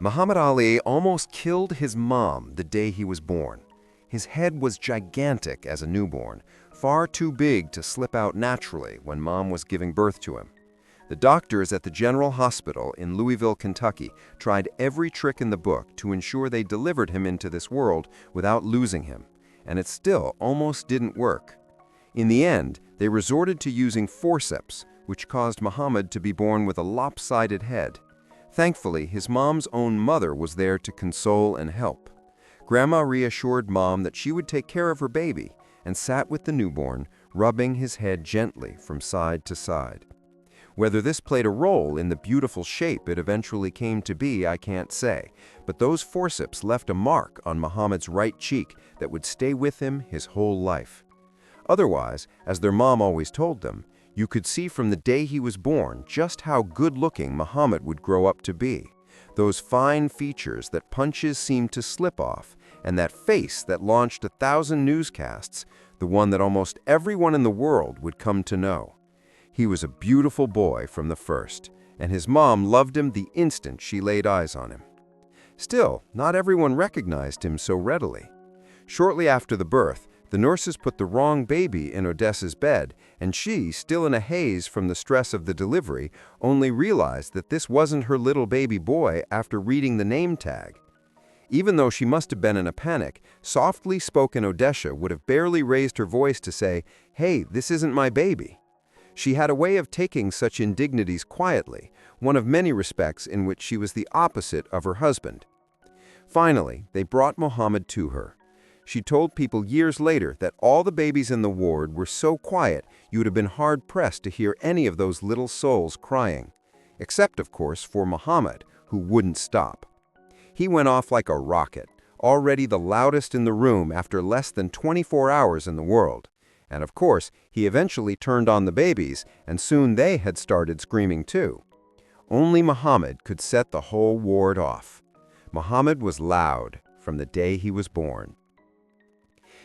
Muhammad Ali almost killed his mom the day he was born. His head was gigantic as a newborn, far too big to slip out naturally when mom was giving birth to him. The doctors at the General Hospital in Louisville, Kentucky, tried every trick in the book to ensure they delivered him into this world without losing him, and it still almost didn't work. In the end, they resorted to using forceps, which caused Muhammad to be born with a lopsided head. Thankfully, his mom's own mother was there to console and help. Grandma reassured Mom that she would take care of her baby and sat with the newborn, rubbing his head gently from side to side. Whether this played a role in the beautiful shape it eventually came to be, I can't say, but those forceps left a mark on Muhammad's right cheek that would stay with him his whole life. Otherwise, as their mom always told them, you could see from the day he was born just how good-looking Muhammad would grow up to be. Those fine features that punches seemed to slip off, and that face that launched 1,000 newscasts, the one that almost everyone in the world would come to know. He was a beautiful boy from the first, and his mom loved him the instant she laid eyes on him. Still, not everyone recognized him so readily. Shortly after the birth, the nurses put the wrong baby in Odessa's bed, and she, still in a haze from the stress of the delivery, only realized that this wasn't her little baby boy after reading the name tag. Even though she must have been in a panic, softly spoken Odessa would have barely raised her voice to say, "Hey, this isn't my baby." She had a way of taking such indignities quietly, one of many respects in which she was the opposite of her husband. Finally, they brought Muhammad to her. She told people years later that all the babies in the ward were so quiet you would have been hard-pressed to hear any of those little souls crying. Except, of course, for Muhammad, who wouldn't stop. He went off like a rocket, already the loudest in the room after less than 24 hours in the world. And of course, he eventually turned on the babies, and soon they had started screaming too. Only Muhammad could set the whole ward off. Muhammad was loud from the day he was born.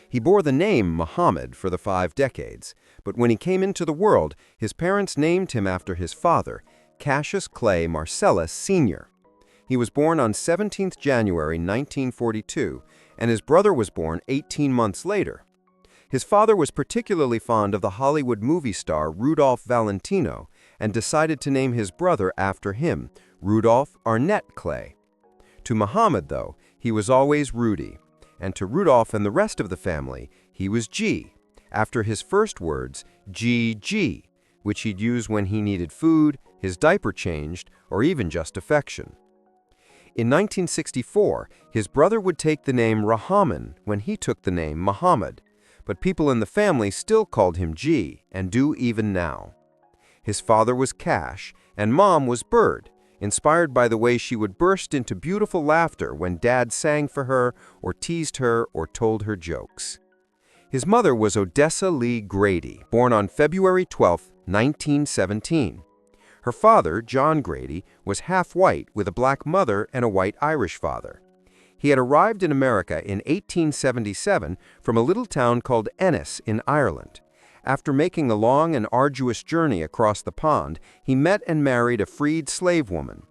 He bore the name Muhammad for the 5 decades, but when he came into the world, his parents named him after his father, Cassius Clay Marcellus Sr. He was born on 17th January 1942, and his brother was born 18 months later. His father was particularly fond of the Hollywood movie star Rudolph Valentino and decided to name his brother after him, Rudolph Arnett Clay. To Muhammad, though, he was always Rudy, and to Rudolph and the rest of the family, he was G, after his first words, GG, which he'd use when he needed food, his diaper changed, or even just affection. In 1964, his brother would take the name Rahman when he took the name Muhammad, but people in the family still called him G, and do even now. His father was Cash, and Mom was Bird, inspired by the way she would burst into beautiful laughter when Dad sang for her, or teased her, or told her jokes. His mother was Odessa Lee Grady, born on February 12, 1917. Her father, John Grady, was half white with a black mother and a white Irish father. He had arrived in America in 1877 from a little town called Ennis in Ireland. After making a long and arduous journey across the pond, he met and married a freed slave woman.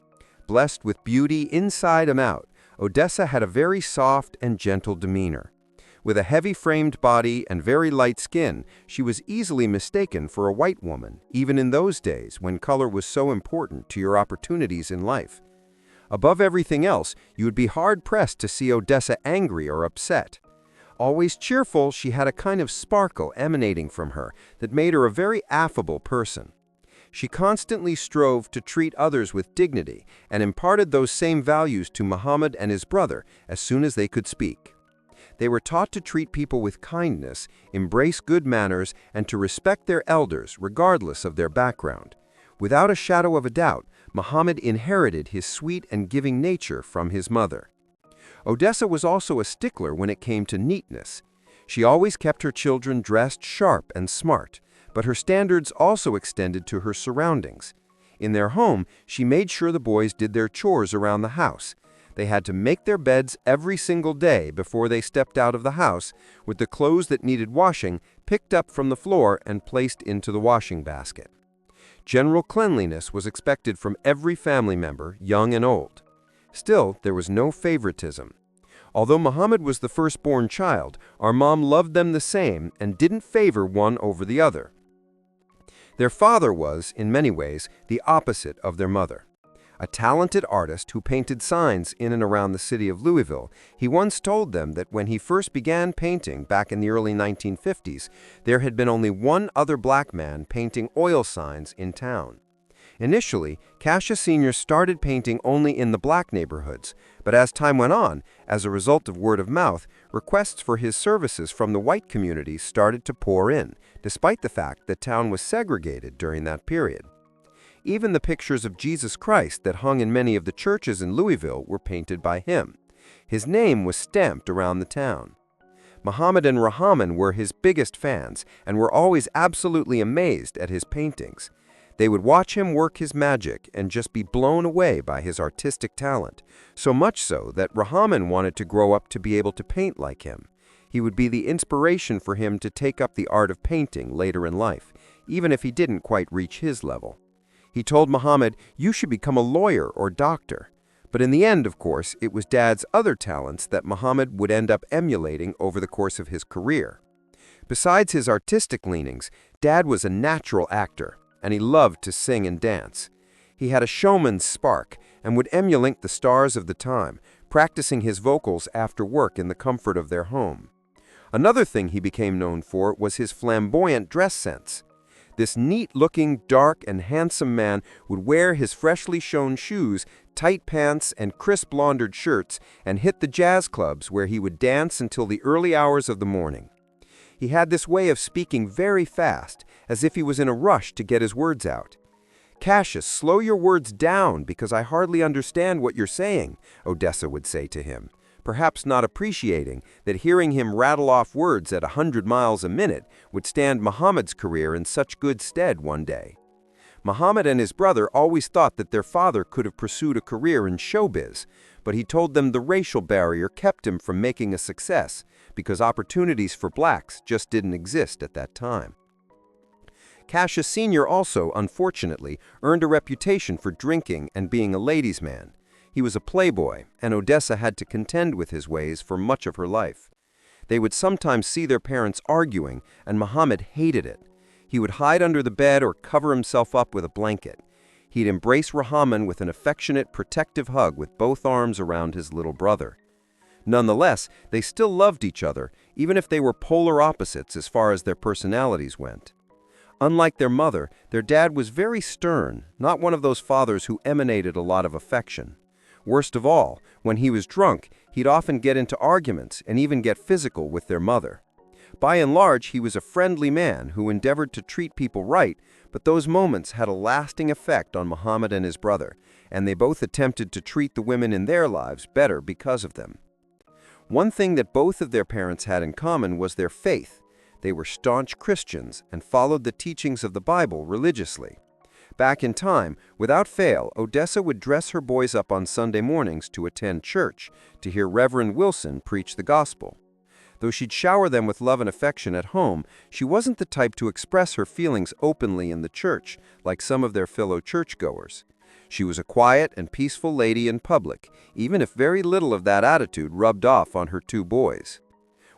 Blessed with beauty inside and out, Odessa had a very soft and gentle demeanor. With a heavy-framed body and very light skin, she was easily mistaken for a white woman, even in those days when color was so important to your opportunities in life. Above everything else, you would be hard-pressed to see Odessa angry or upset. Always cheerful, she had a kind of sparkle emanating from her that made her a very affable person. She constantly strove to treat others with dignity and imparted those same values to Muhammad and his brother as soon as they could speak. They were taught to treat people with kindness, embrace good manners, and to respect their elders regardless of their background. Without a shadow of a doubt, Muhammad inherited his sweet and giving nature from his mother. Odessa was also a stickler when it came to neatness. She always kept her children dressed sharp and smart, but her standards also extended to her surroundings. In their home, she made sure the boys did their chores around the house. They had to make their beds every single day before they stepped out of the house, with the clothes that needed washing picked up from the floor and placed into the washing basket. General cleanliness was expected from every family member, young and old. Still, there was no favoritism. Although Muhammad was the firstborn child, our mom loved them the same and didn't favor one over the other. Their father was, in many ways, the opposite of their mother. A talented artist who painted signs in and around the city of Louisville, he once told them that when he first began painting back in the early 1950s, there had been only one other black man painting oil signs in town. Initially, Cassius Sr. started painting only in the black neighborhoods, but as time went on, as a result of word of mouth, requests for his services from the white community started to pour in, despite the fact that town was segregated during that period. Even the pictures of Jesus Christ that hung in many of the churches in Louisville were painted by him. His name was stamped around the town. Muhammad and Rahman were his biggest fans and were always absolutely amazed at his paintings. They would watch him work his magic and just be blown away by his artistic talent, so much so that Rahman wanted to grow up to be able to paint like him. He would be the inspiration for him to take up the art of painting later in life, even if he didn't quite reach his level. He told Muhammad, "You should become a lawyer or doctor." But in the end, of course, it was Dad's other talents that Muhammad would end up emulating over the course of his career. Besides his artistic leanings, Dad was a natural actor, and he loved to sing and dance. He had a showman's spark and would emulate the stars of the time, practicing his vocals after work in the comfort of their home. Another thing he became known for was his flamboyant dress sense. This neat-looking, dark, and handsome man would wear his freshly shone shoes, tight pants, and crisp laundered shirts and hit the jazz clubs where he would dance until the early hours of the morning. He had this way of speaking very fast, as if he was in a rush to get his words out. "Cassius, slow your words down because I hardly understand what you're saying," Odessa would say to him, perhaps not appreciating that hearing him rattle off words at 100 miles a minute would stand Muhammad's career in such good stead one day. Muhammad and his brother always thought that their father could have pursued a career in showbiz, but he told them the racial barrier kept him from making a success because opportunities for blacks just didn't exist at that time. Cassius Sr. also, unfortunately, earned a reputation for drinking and being a ladies' man. He was a playboy, and Odessa had to contend with his ways for much of her life. They would sometimes see their parents arguing, and Muhammad hated it. He would hide under the bed or cover himself up with a blanket. He'd embrace Rahman with an affectionate, protective hug with both arms around his little brother. Nonetheless, they still loved each other, even if they were polar opposites as far as their personalities went. Unlike their mother, their dad was very stern, not one of those fathers who emanated a lot of affection. Worst of all, when he was drunk, he'd often get into arguments and even get physical with their mother. By and large, he was a friendly man who endeavored to treat people right, but those moments had a lasting effect on Muhammad and his brother, and they both attempted to treat the women in their lives better because of them. One thing that both of their parents had in common was their faith. They were staunch Christians and followed the teachings of the Bible religiously. Back in time, without fail, Odessa would dress her boys up on Sunday mornings to attend church, to hear Reverend Wilson preach the gospel. Though she'd shower them with love and affection at home, she wasn't the type to express her feelings openly in the church, like some of their fellow churchgoers. She was a quiet and peaceful lady in public, even if very little of that attitude rubbed off on her two boys.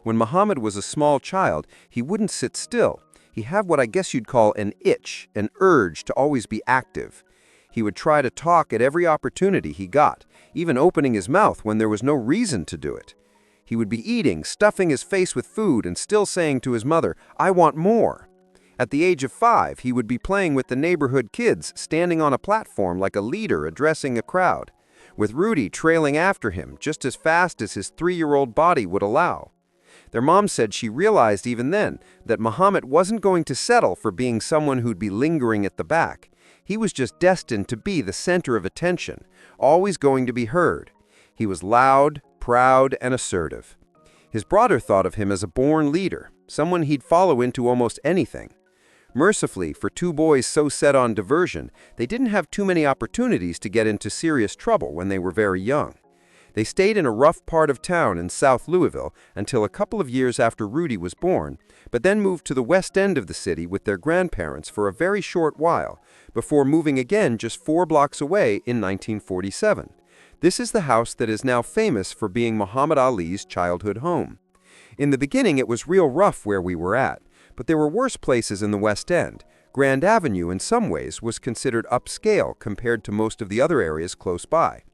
When Muhammad was a small child, he wouldn't sit still. He had what I guess you'd call an itch, an urge to always be active. He would try to talk at every opportunity he got, even opening his mouth when there was no reason to do it. He would be eating, stuffing his face with food, and still saying to his mother, "I want more." At the age of 5, he would be playing with the neighborhood kids, standing on a platform like a leader addressing a crowd, with Rudy trailing after him just as fast as his 3-year-old body would allow. Their mom said she realized even then that Muhammad wasn't going to settle for being someone who'd be lingering at the back. He was just destined to be the center of attention, always going to be heard. He was loud, proud, and assertive. His brother thought of him as a born leader, someone he'd follow into almost anything. Mercifully, for two boys so set on diversion, they didn't have too many opportunities to get into serious trouble when they were very young. They stayed in a rough part of town in South Louisville until a couple of years after Rudy was born, but then moved to the west end of the city with their grandparents for a very short while, before moving again just 4 blocks away in 1947. This is the house that is now famous for being Muhammad Ali's childhood home. In the beginning, it was real rough where we were at, but there were worse places in the West End. Grand Avenue, in some ways, was considered upscale compared to most of the other areas close by.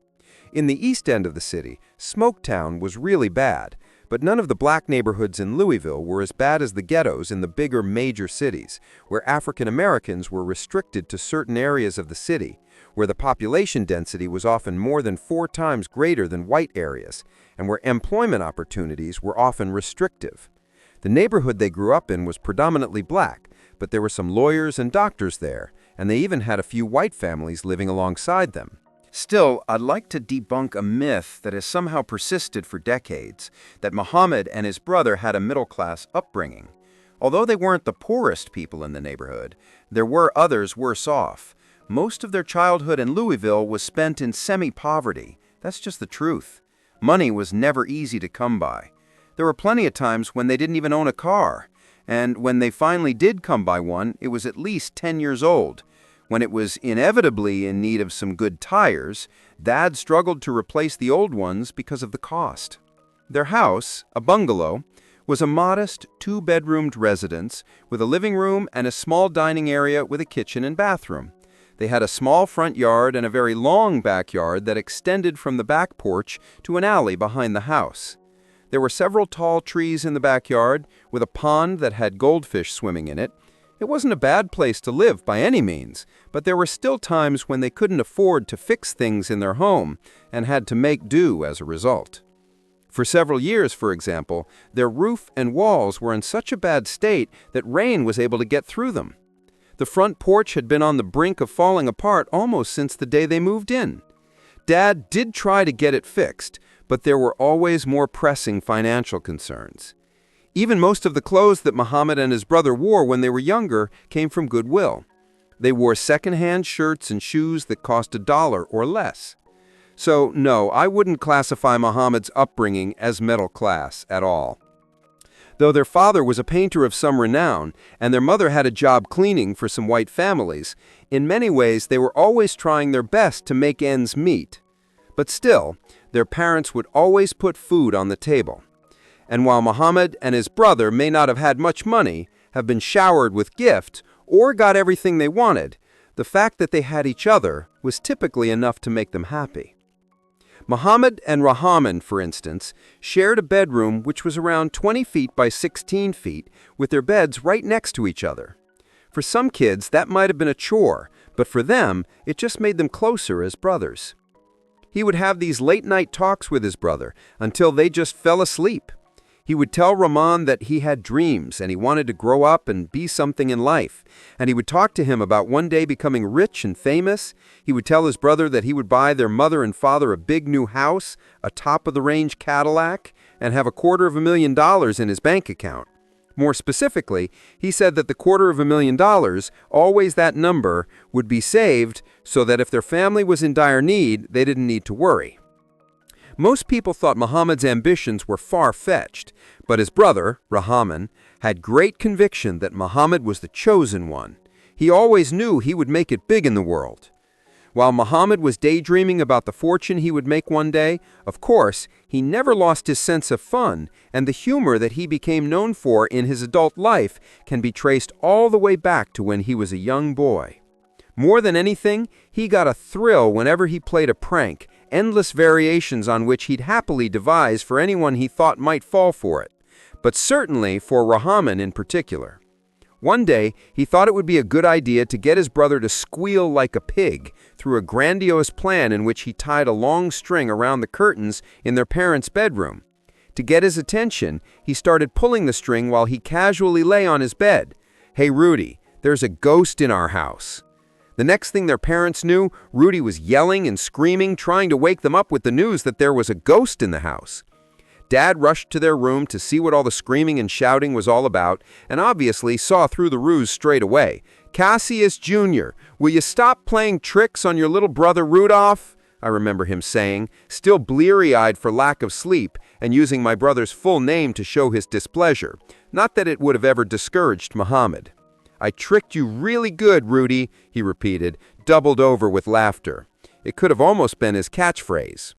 In the East End of the city, Smoketown was really bad, but none of the black neighborhoods in Louisville were as bad as the ghettos in the bigger major cities, where African Americans were restricted to certain areas of the city, where the population density was often more than 4 times greater than white areas, and where employment opportunities were often restrictive. The neighborhood they grew up in was predominantly black, but there were some lawyers and doctors there, and they even had a few white families living alongside them. Still, I'd like to debunk a myth that has somehow persisted for decades, that Muhammad and his brother had a middle-class upbringing. Although they weren't the poorest people in the neighborhood, there were others worse off. Most of their childhood in Louisville was spent in semi-poverty. That's just the truth. Money was never easy to come by. There were plenty of times when they didn't even own a car, and when they finally did come by one, it was at least 10 years old. When it was inevitably in need of some good tires, Dad struggled to replace the old ones because of the cost. Their house, a bungalow, was a modest 2-bedroomed residence with a living room and a small dining area with a kitchen and bathroom. They had a small front yard and a very long backyard that extended from the back porch to an alley behind the house. There were several tall trees in the backyard, with a pond that had goldfish swimming in it. It wasn't a bad place to live by any means, but there were still times when they couldn't afford to fix things in their home and had to make do as a result. For several years, for example, their roof and walls were in such a bad state that rain was able to get through them. The front porch had been on the brink of falling apart almost since the day they moved in. Dad did try to get it fixed, but there were always more pressing financial concerns. Even most of the clothes that Muhammad and his brother wore when they were younger came from Goodwill. They wore second-hand shirts and shoes that cost $1 or less. So, no, I wouldn't classify Muhammad's upbringing as middle class at all. Though their father was a painter of some renown, and their mother had a job cleaning for some white families, in many ways they were always trying their best to make ends meet. But still, their parents would always put food on the table. And while Muhammad and his brother may not have had much money, have been showered with gifts, or got everything they wanted, the fact that they had each other was typically enough to make them happy. Muhammad and Rahman, for instance, shared a bedroom which was around 20 feet by 16 feet, with their beds right next to each other. For some kids, that might have been a chore, but for them, it just made them closer as brothers. He would have these late-night talks with his brother until they just fell asleep. He would tell Rahman that he had dreams and he wanted to grow up and be something in life. And he would talk to him about one day becoming rich and famous. He would tell his brother that he would buy their mother and father a big new house, a top-of-the-range Cadillac, and have $250,000 in his bank account. More specifically, he said that the $250,000, always that number, would be saved so that if their family was in dire need, they didn't need to worry. Most people thought Muhammad's ambitions were far-fetched, but his brother, Rahman, had great conviction that Muhammad was the chosen one. He always knew he would make it big in the world. While Muhammad was daydreaming about the fortune he would make one day, of course, he never lost his sense of fun, and the humor that he became known for in his adult life can be traced all the way back to when he was a young boy. More than anything, he got a thrill whenever he played a prank, endless variations on which he'd happily devise for anyone he thought might fall for it, but certainly for Rahman in particular. One day, he thought it would be a good idea to get his brother to squeal like a pig through a grandiose plan in which he tied a long string around the curtains in their parents' bedroom. To get his attention, he started pulling the string while he casually lay on his bed. "Hey, Rudy, there's a ghost in our house." The next thing their parents knew, Rudy was yelling and screaming, trying to wake them up with the news that there was a ghost in the house. Dad rushed to their room to see what all the screaming and shouting was all about, and obviously saw through the ruse straight away. "Cassius Jr., will you stop playing tricks on your little brother Rudolph?" I remember him saying, still bleary-eyed for lack of sleep, and using my brother's full name to show his displeasure. Not that it would have ever discouraged Muhammad. "I tricked you really good, Rudy," he repeated, doubled over with laughter. It could have almost been his catchphrase.